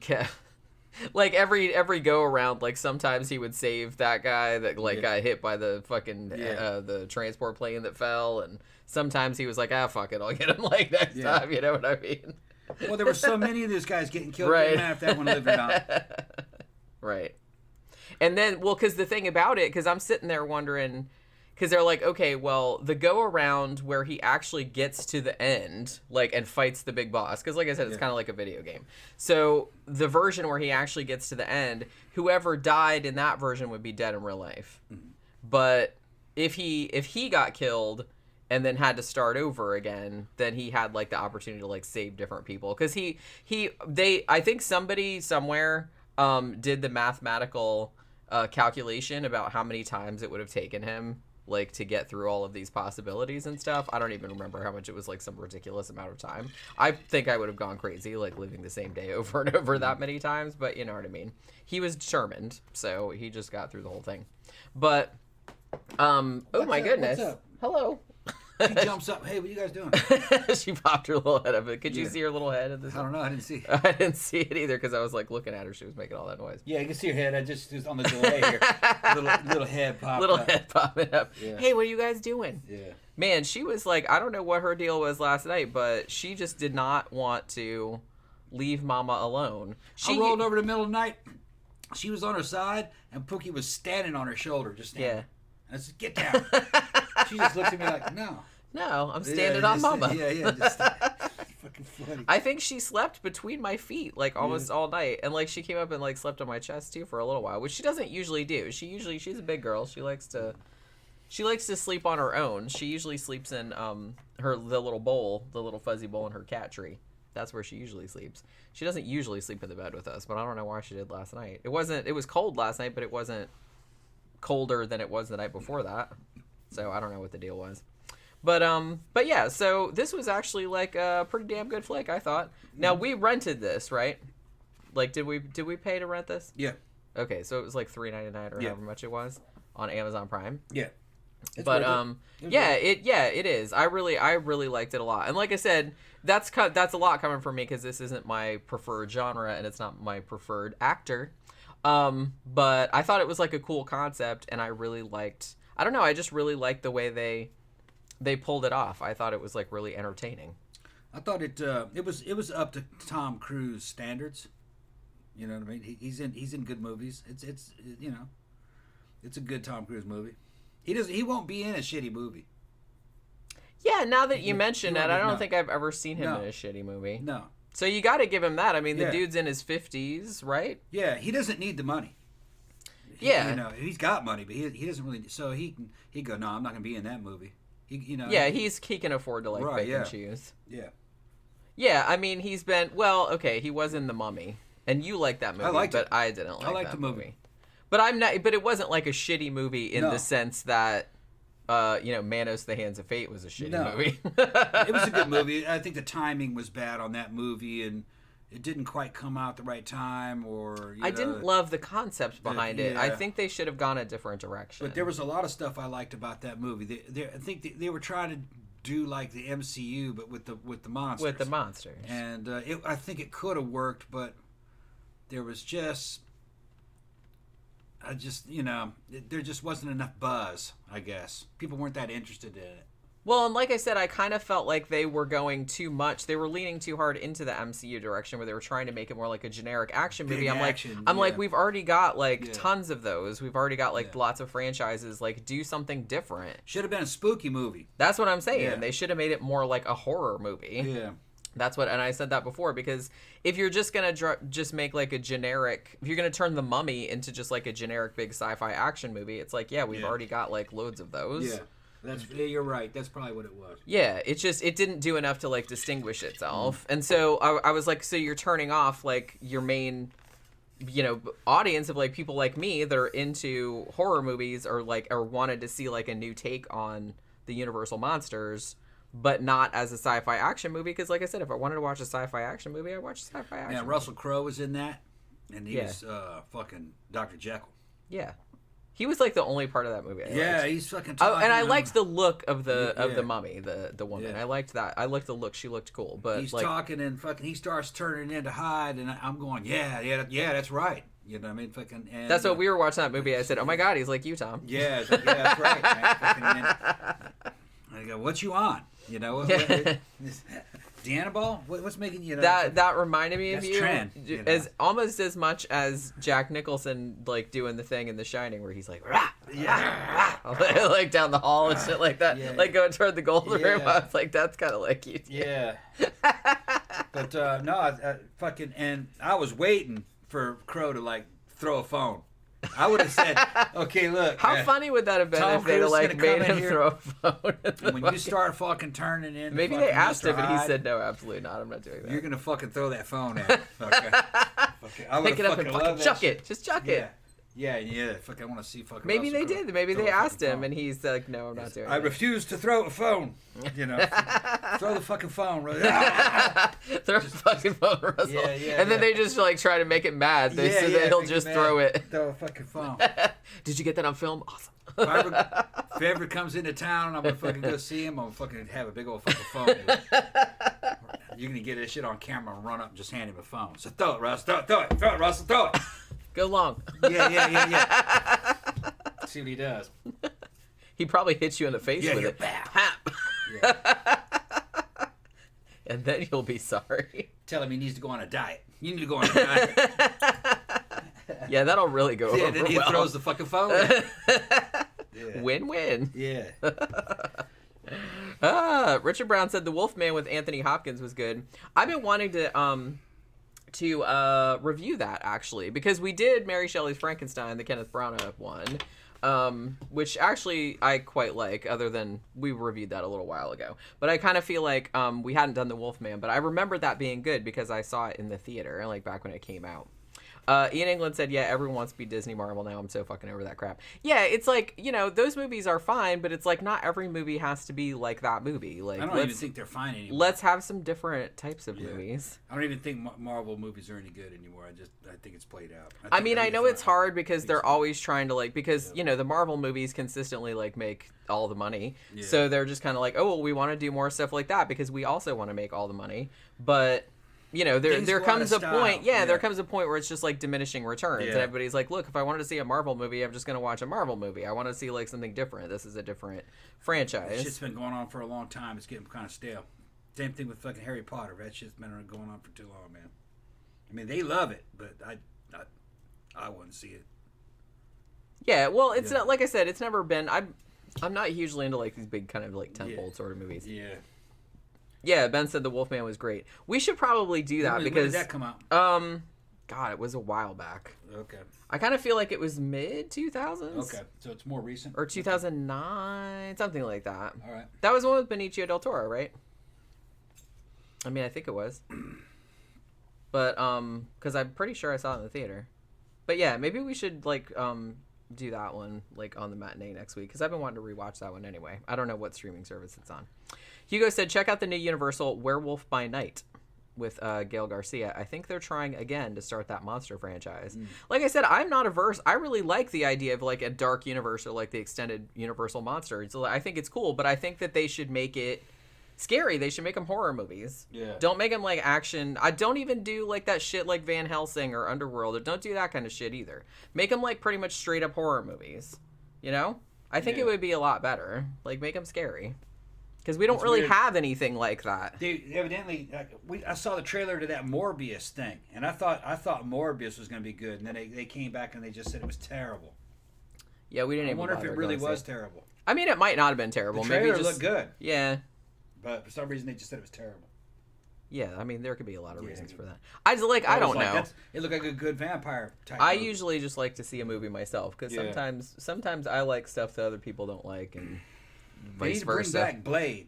S1: like every go around, like sometimes he would save that guy that like got hit by the fucking the transport plane that fell, and sometimes he was like, fuck it, I'll get him like next time, you know what I mean?
S2: Well, there were so many of those guys getting killed, right? Didn't matter if that one lived or not.
S1: Right. And then, well, because the thing about it, because I'm sitting there wondering, because they're like, okay, well, the go around where he actually gets to the end, like, and fights the big boss, because like I said, it's kind of like a video game. So the version where he actually gets to the end, whoever died in that version would be dead in real life. Mm-hmm. But if he got killed and then had to start over again, then he had like the opportunity to like save different people, because I think somebody somewhere did the mathematical calculation about how many times it would have taken him like to get through all of these possibilities and stuff. I don't even remember how much. It was like some ridiculous amount of time. I think I would have gone crazy like living the same day over and over that many times, but you know what I mean. He was determined, so he just got through the whole thing. But oh my goodness.
S2: What's up?
S1: Hello.
S2: She jumps up. Hey, what are you guys doing?
S1: She popped her little head up. Could you see her little head at this?
S2: I don't know. I didn't see.
S1: I didn't see it either because I was like looking at her. She was making all that noise.
S2: Yeah, you can see her head. I just was on the delay here. little head popping up.
S1: Little head popping up. Yeah. Hey, what are you guys doing?
S2: Yeah.
S1: Man, she was like, I don't know what her deal was last night, but she just did not want to leave Mama alone.
S2: I rolled over the middle of the night. She was on her side, and Pookie was standing on her shoulder, just standing. Yeah. I said, get down. She just looked at me like, no.
S1: No, I'm standing on Mama.
S2: Yeah. Just, fucking funny.
S1: I think she slept between my feet like almost all night, and like she came up and like slept on my chest too for a little while, which she doesn't usually do. She's a big girl. She likes to sleep on her own. She usually sleeps in the little bowl, the little fuzzy bowl in her cat tree. That's where she usually sleeps. She doesn't usually sleep in the bed with us, but I don't know why she did last night. It was cold last night, but it wasn't colder than it was the night before that. So I don't know what the deal was. But yeah, so this was actually like a pretty damn good flick, I thought. Now we rented this, right? Like did we pay to rent this?
S2: Yeah.
S1: Okay, so it was like $3.99 or however much it was on Amazon Prime.
S2: Yeah.
S1: But it is. I really liked it a lot. And like I said, that's a lot coming from me because this isn't my preferred genre and it's not my preferred actor. But I thought it was like a cool concept, and I really liked. I don't know. I just really liked the way they pulled it off. I thought it was like really entertaining.
S2: I thought it was up to Tom Cruise standards. You know what I mean? He's in good movies. It's you know, it's a good Tom Cruise movie. He won't be in a shitty movie.
S1: Yeah, now that you mention it, I don't think I've ever seen him in a shitty movie.
S2: No.
S1: So you got to give him that. I mean, the dude's in his 50s, right?
S2: Yeah, he doesn't need the money.
S1: Yeah,
S2: you know, he's got money, but he doesn't really. So he go, no, I'm not gonna be in that movie. He can afford to like pick and choose. Yeah.
S1: Yeah, I mean, he's been he was in The Mummy, and you liked that movie, I didn't like
S2: I liked the movie.
S1: But it wasn't like a shitty movie in the sense that, Manos: The Hands of Fate was a shitty movie.
S2: It was a good movie. I think the timing was bad on that movie, and it didn't quite come out the right time,
S1: I didn't love the concept behind it. I think they should have gone a different direction.
S2: But there was a lot of stuff I liked about that movie. I think they were trying to do like the MCU, but with the monsters.
S1: With the monsters.
S2: And I think it could have worked, but there was just... there just wasn't enough buzz, I guess. People weren't that interested in it.
S1: Well, and like I said, I kind of felt like they were going too much. They were leaning too hard into the MCU direction where they were trying to make it more like a generic action movie. I'm like, we've already got tons of those. We've already got lots of franchises. Like, do something different.
S2: Should have been a spooky movie.
S1: That's what I'm saying. Yeah. They should have made it more like a horror movie.
S2: Yeah.
S1: And I said that before, because if you're just going to just make like a generic, if you're going to turn The Mummy into just like a generic big sci-fi action movie, it's like, we've already got like loads of those.
S2: Yeah. You're right. That's probably what it was.
S1: Yeah, it didn't do enough to like distinguish itself. And so I was like, so you're turning off like your main, audience of like people like me that are into horror movies or wanted to see like a new take on the Universal monsters, but not as a sci-fi action movie. Because like I said, if I wanted to watch a sci-fi action movie, I watch a sci-fi action movie.
S2: Russell Crowe was in that, and he was fucking Dr. Jekyll.
S1: Yeah. He was like the only part of that movie I liked.
S2: He's fucking talking.
S1: And I liked the look of the mummy, the woman. Yeah. I liked that. I liked the look. She looked cool. But
S2: he's talking and fucking he starts turning into Hyde, and I'm going, yeah, that's right. You know what I mean? Fucking. And,
S1: that's what we were watching that movie. I said, oh my God, he's like you, Tom.
S2: Yeah, that's right. Man. And I go, what you on? You know. D'Annabelle? What's making you
S1: that reminded me of
S2: that's
S1: you
S2: trend,
S1: as almost as much as Jack Nicholson like doing the thing in The Shining where he's like rah, like down the hall and shit like that, like going toward the gold room. I was like, that's kind of like you.
S2: Yeah. But no, I fucking, and I was waiting for Crow to like throw a phone. I would have said, okay, look.
S1: How funny would that have been if they'd like made him throw a phone?
S2: And when you start fucking turning in,
S1: maybe they asked him and he said, no, absolutely not. I'm not doing that.
S2: You're gonna fucking throw that phone at. Okay. I
S1: pick it up and fucking chuck it. Just chuck it.
S2: Yeah. Fuck, I want to see fucking.
S1: Maybe they did. Maybe they asked him, and he's like, "No, I'm not doing it."
S2: I refuse to throw a phone. You know, throw the fucking phone.
S1: Throw the fucking phone, Russell. Yeah. And then they just like try to make it mad. So that he'll just throw it.
S2: Throw a fucking phone.
S1: Did you get that on film? Awesome.
S2: If ever comes into town, I'm gonna fucking go see him. I'm gonna fucking have a big old fucking phone. You're gonna get this shit on camera and run up and just hand him a phone. So throw it, Russ. Throw it, Russell. Throw it.
S1: Go long.
S2: Yeah. See what he does.
S1: He probably hits you in the face with it. Pap.
S2: Yeah.
S1: And then you'll be sorry.
S2: Tell him he needs to go on a diet. You need to go on a diet.
S1: Yeah, that'll really go over
S2: then he throws the fucking phone.
S1: Win-win.
S2: Yeah.
S1: Richard Brown said The Wolfman with Anthony Hopkins was good. I've been wanting to review that actually because we did Mary Shelley's Frankenstein, the Kenneth Branagh one, which actually I quite like. Other than we reviewed that a little while ago, but I kind of feel like we hadn't done The Wolfman, but I remember that being good because I saw it in the theater like back when it came out. Ian England said, yeah, everyone wants to be Disney Marvel now. I'm so fucking over that crap. Yeah, it's like, you know, those movies are fine, but it's like not every movie has to be like that movie. Like,
S2: I don't even think they're fine anymore.
S1: Let's have some different types of movies.
S2: I don't even think Marvel movies are any good anymore. I think it's played out.
S1: I mean, I know it's hard because they're always trying to like, because, you know, the Marvel movies consistently like make all the money. Yeah. So they're just kind of like, oh, well, we want to do more stuff like that because we also want to make all the money. But... you know, there comes a point, there comes a point where it's just like diminishing returns, and everybody's like, look, if I wanted to see a Marvel movie, I'm just going to watch a Marvel movie. I want to see like something different. This is a different franchise.
S2: That shit's been going on for a long time. It's getting kind of stale. Same thing with fucking Harry Potter. That shit's been going on for too long, man. I mean, they love it, but I wouldn't see it.
S1: Yeah, well, it's not, like I said, it's never been. I'm not hugely into like these big kind of like tentpole sort of movies.
S2: Yeah.
S1: Yeah, Ben said The Wolfman was great. We should probably do that because...
S2: when did that come out?
S1: God, it was a while back.
S2: Okay.
S1: I kind of feel like it was mid-2000s.
S2: Okay, so it's more recent?
S1: Or 2009, something like that.
S2: All right.
S1: That was the one with Benicio del Toro, right? I mean, I think it was. But, because I'm pretty sure I saw it in the theater. But yeah, maybe we should, like, do that one, like, on the matinee next week. Because I've been wanting to rewatch that one anyway. I don't know what streaming service it's on. Hugo said, check out the new Universal Werewolf by Night with Gail Garcia. I think they're trying again to start that monster franchise. Like I said, I'm not averse. I really like the idea of like a dark universe or like the extended Universal monster. So I think it's cool, but I think that they should make it scary. They should make them horror movies. Yeah. Don't make them like action. I don't even do like that shit like Van Helsing or Underworld. Or don't do that kind of shit either. Make them like pretty much straight up horror movies. You know? I think it would be a lot better. Like make them scary. Because we don't really have anything like that.
S2: They evidently, I saw the trailer to that Morbius thing, and I thought Morbius was going to be good, and then they came back and they just said it was terrible.
S1: Yeah, we didn't even
S2: wonder if it really was terrible.
S1: I mean, it might not have been terrible.
S2: The trailer
S1: Maybe
S2: looked good.
S1: Yeah.
S2: But for some reason, they just said it was terrible.
S1: Yeah, I mean, there could be a lot of reasons for that. I don't know.
S2: It looked like a good vampire type
S1: movie. Usually just like to see a movie myself, because sometimes I like stuff that other people don't like, and...
S2: They need to bring back Blade.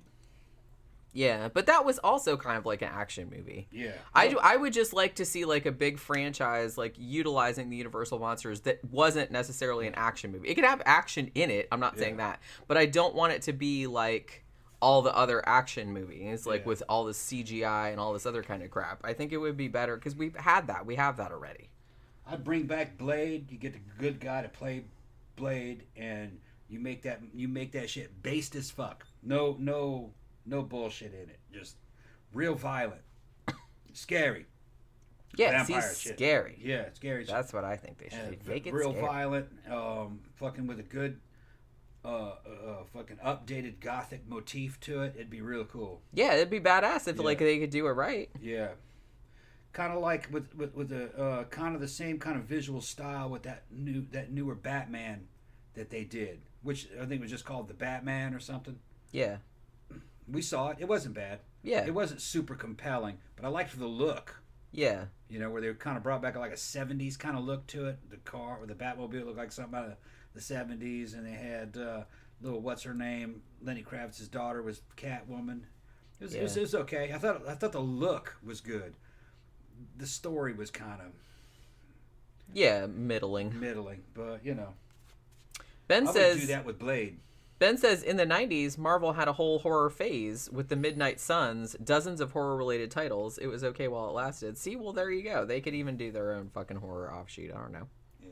S1: Yeah, but that was also kind of like an action movie.
S2: Yeah.
S1: I would just like to see like a big franchise like utilizing the Universal monsters that wasn't necessarily an action movie. It could have action in it, I'm not saying that, but I don't want it to be like all the other action movies, like with all this CGI and all this other kind of crap. I think it would be better because we've had that. We have that already.
S2: I'd bring back Blade. You get the good guy to play Blade, and you make that shit based as fuck. No bullshit in it. Just real violent, scary.
S1: Yeah, it's scary.
S2: Yeah, scary.
S1: That's what I think they should make it
S2: real
S1: scary.
S2: Violent. Fucking with a good fucking updated gothic motif to it, it'd be real cool.
S1: Yeah, it'd be badass if like they could do it right.
S2: Yeah. Kind of like with the kind of the same kind of visual style with that newer Batman that they did, which I think was just called the Batman or something.
S1: Yeah.
S2: We saw it. It wasn't bad.
S1: Yeah.
S2: It wasn't super compelling, but I liked the look.
S1: Yeah.
S2: You know, where they kind of brought back like a 70s kind of look to it. The car or the Batmobile looked like something out of the 70s, and they had little what's her name, Lenny Kravitz's daughter was Catwoman. It was okay. I thought the look was good. The story was kind of
S1: middling,
S2: but you know.
S1: Ben
S2: I
S1: says
S2: would do that with Blade.
S1: Ben says in the 90s, Marvel had a whole horror phase with the Midnight Suns, dozens of horror-related titles. It was okay while it lasted. See, well, there you go. They could even do their own fucking horror offshoot. I don't know. Yeah.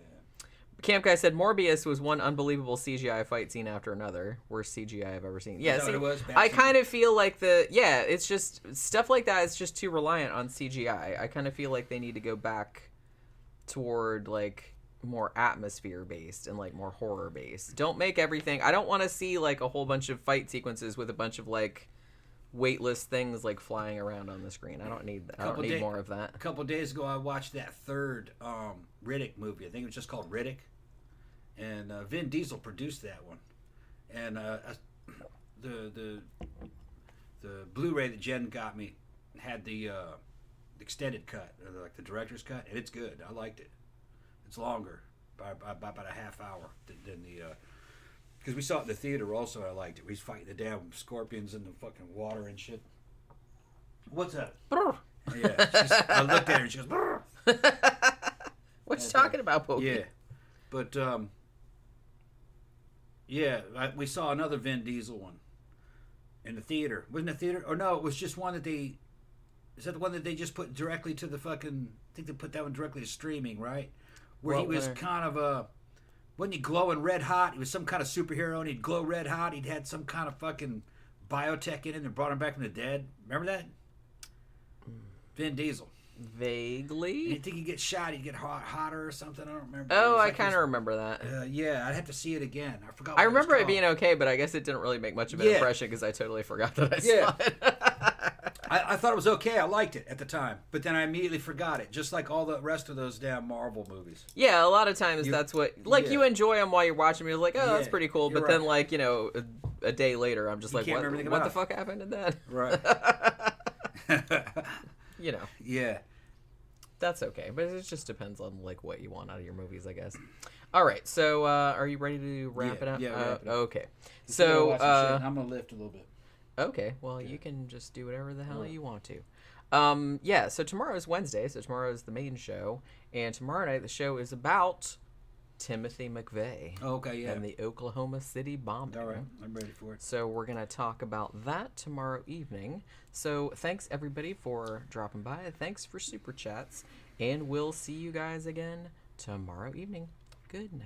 S1: Camp Guy said Morbius was one unbelievable CGI fight scene after another. Worst CGI I've ever seen. Yeah, see,
S2: it was
S1: I kind of feel like it's just stuff like that is just too reliant on CGI. I kind of feel like they need to go back toward like more atmosphere based and like more horror based. Don't make everything. I don't want to see like a whole bunch of fight sequences with a bunch of like weightless things like flying around on the screen. I don't need that. I don't need more of that.
S2: A couple of days ago I watched that third Riddick movie. I think it was just called Riddick, and Vin Diesel produced that one. And the Blu-ray that Jen got me had the extended cut, or like the director's cut, and it's good. I liked it. It's longer by about a half hour than the because we saw it in the theater also. I liked it. He's fighting the damn scorpions in the fucking water and shit. What's that? Yeah, I looked at her and she goes, Brr.
S1: What you talking about, Pokey?
S2: Yeah, but we saw another Vin Diesel one in the theater. Wasn't it a theater? Or no, it was just one that they. Is that the one that they just put directly to the fucking? I think they put that one directly to streaming, right? Where he was kind of wasn't he glowing red hot? He was some kind of superhero, and he'd glow red hot. He'd had some kind of fucking biotech in him and brought him back from the dead. Remember that? Vin Diesel.
S1: Vaguely.
S2: I think he'd get shot. He'd get hotter or something. I don't remember.
S1: Oh, I kind of remember that.
S2: Yeah, I'd have to see it again. I forgot.
S1: I remember it being okay, but I guess it didn't really make much of an impression because I totally forgot that I saw it.
S2: I thought it was okay. I liked it at the time, but then I immediately forgot it, just like all the rest of those damn Marvel movies.
S1: Yeah, a lot of times that's what you enjoy them while you're watching them. You're like, oh, that's pretty cool, but then like a day later, I'm just like, what the fuck happened to that?
S2: Right. Yeah.
S1: That's okay, but it just depends on like what you want out of your movies, I guess. All right, so are you ready to wrap it up?
S2: Yeah.
S1: Okay. So
S2: I'm gonna lift a little bit.
S1: Okay, well, you can just do whatever the hell you want to. So tomorrow's Wednesday, so tomorrow is the main show, and tomorrow night the show is about Timothy McVeigh.
S2: Okay, yeah.
S1: And the Oklahoma City bombing.
S2: All right, I'm ready for it.
S1: So we're going to talk about that tomorrow evening. So thanks, everybody, for dropping by. Thanks for Super Chats, and we'll see you guys again tomorrow evening. Good night.